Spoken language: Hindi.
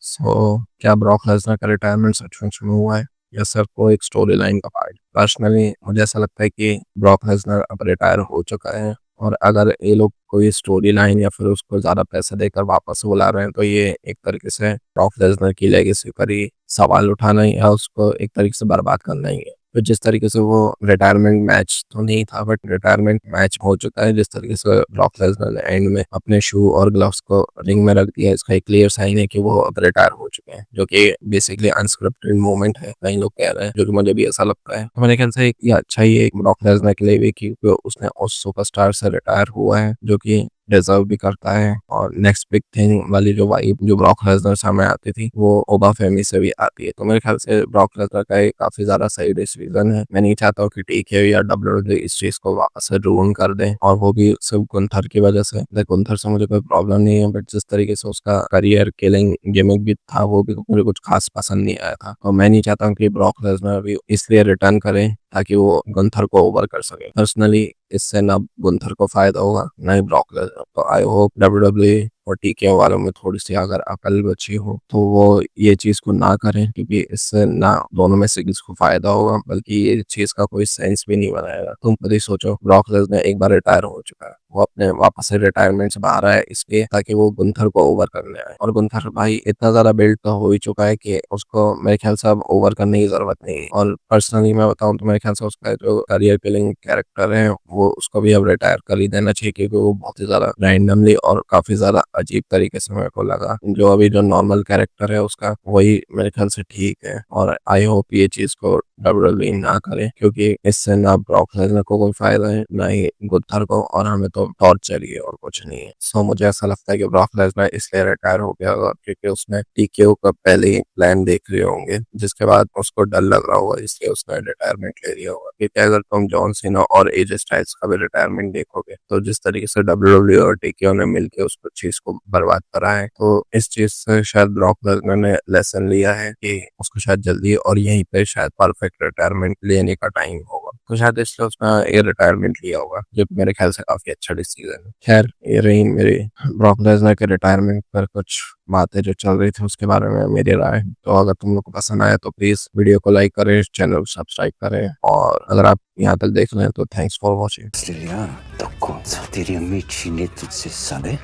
सो क्या ब्रॉक लेसनर का रिटायरमेंट सच में हुआ है या सिर्फ वो एक स्टोरी लाइन का पार्ट? पर्सनली मुझे ऐसा लगता है कि ब्रॉक लेसनर अब रिटायर हो चुका है, और अगर ये लोग कोई स्टोरी लाइन या फिर उसको ज़्यादा पैसे देकर वापस बुला रहे हैं तो ये एक तरीके से ब्रॉक लेसनर की लेगेसी पर ही सवाल उठाना ही या उसको एक तरीके से बर्बाद करना ही है। तो जिस तरीके से वो रिटायरमेंट मैच तो नहीं था, बट रिटायरमेंट मैच हो चुका है। जिस तरीके से ब्रॉक लेसनर ने एंड में अपने शू और ग्लव्स को रिंग में रख दिया, इसका एक क्लियर साइन है कि वो अब रिटायर हो चुके हैं, जो कि बेसिकली अनस्क्रिप्टेड मूवमेंट है, कई लोग कह रहे हैं, जो कि मुझे भी ऐसा लगता है। तो मेरे ख्याल से ये अच्छा ही है ब्रॉक लेसनर के लिए भी, क्योंकि उसने उस सुपरस्टार से रिटायर हुआ है जो कि डिजर्व भी करता है। और नेक्स्ट बिग थिंग वाली जो वाइब जो ब्रॉक लेसनर सामने आती थी, वो ओबा फेमी से भी आती है। तो मेरे ख्याल से ब्रॉक लेसनर का एक काफी ज्यादा सही डिसीजन है। मैं नहीं चाहता हूँ कि टीके या डब्ल्यूडब्ल्यूई इस चीज को वापस से रूइन कर दें, और वो भी सिर्फ गुंथर की वजह से। गुंथर से मुझे कोई प्रॉब्लम नहीं है, बट जिस तरीके से उसका करियर किलिंग गिमिक भी था, वो भी मुझे कुछ खास पसंद नहीं आया था। और मैं नहीं चाहता हूँ कि ब्रॉक लेसनर भी इसलिए रिटर्न करें ताकि वो गुंथर को ओवर कर सके। पर्सनली इससे ना गुंथर को फायदा होगा ना ही ब्रॉक लेसनर। तो आई होप डब्ल्यूडब्ल्यूई और टीके वालों में थोड़ी सी अगर अकल बची हो तो वो ये चीज को ना करें, क्योंकि इससे ना दोनों में से किसी को फायदा होगा, बल्कि ये चीज का कोई सेंस भी नहीं बनाएगा। तुम खुद ही सोचो, ब्रॉक लेसनर एक बार रिटायर हो चुका है, वो अपने वापस से रिटायरमेंट से बाहर आया इसलिए ताकि वो गुंथर को ओवर करने आए। और गुंथर भाई इतना ज्यादा बिल्ड तो हो ही चुका है कि उसको मेरे ख्याल से अब ओवर करने की जरूरत नहीं है। और पर्सनली मैं बताऊं तो मेरे ख्याल से उसका जो करियर किलिंग कैरेक्टर है, वो उसको भी अब रिटायर कर ही देना चाहिए, क्योंकि वो बहुत ही ज्यादा रैंडमली और काफी ज्यादा अजीब तरीके से मेरे को लगा। जो अभी जो नॉर्मल कैरेक्टर है उसका, वही मेरे ख्याल से ठीक है। और आई होप ये चीज को डब्ल्यूडब्ल्यूई ना करे, क्योंकि इससे ना ब्रॉक लेसनर को कोई फायदा है ना ही गुंथर को, और हमें तो टॉर्चर ही है और कुछ नहीं है। सो मुझे ऐसा लगता है कि ब्रॉक लेसनर इसलिए रिटायर हो गया होगा क्योंकि उसने टीकेओ का पहले ही प्लान देख लिए होंगे, जिसके बाद उसको डर लग रहा होगा, इसलिए उसने रिटायरमेंट ले लिया होगा। क्योंकि अगर तुम जॉन सीना और एजे स्टाइल्स का भी रिटायरमेंट देखोगे, तो जिस तरीके से डब्ल्यूडब्ल्यूई और टीकेओ ने मिलकर उस चीज को बर्बाद करा है, तो इस चीज से शायद ब्रॉक लेसनर ने लेसन लिया है कि उसको शायद जल्दी और यहीं पे शायद परफेक्ट रिटायरमेंट लेने का टाइम होगा। तो शायद इसलिए उसने ये रिटायरमेंट लिया होगा, जो कि मेरे ख्याल से काफी अच्छा डिसीजन है। खैर, ये रही मेरी ब्रॉक लेसनर के रिटायरमेंट पर कुछ बातें जो चल रही थी, उसके बारे में मेरी राय। तो अगर तुम लोग को पसंद आया तो प्लीज वीडियो को लाइक करें, चैनल को सब्सक्राइब करें, और अगर आप यहाँ तक देख रहे हैं तो thanks for watching. Svegliato, cozza, ti riamici tutti 60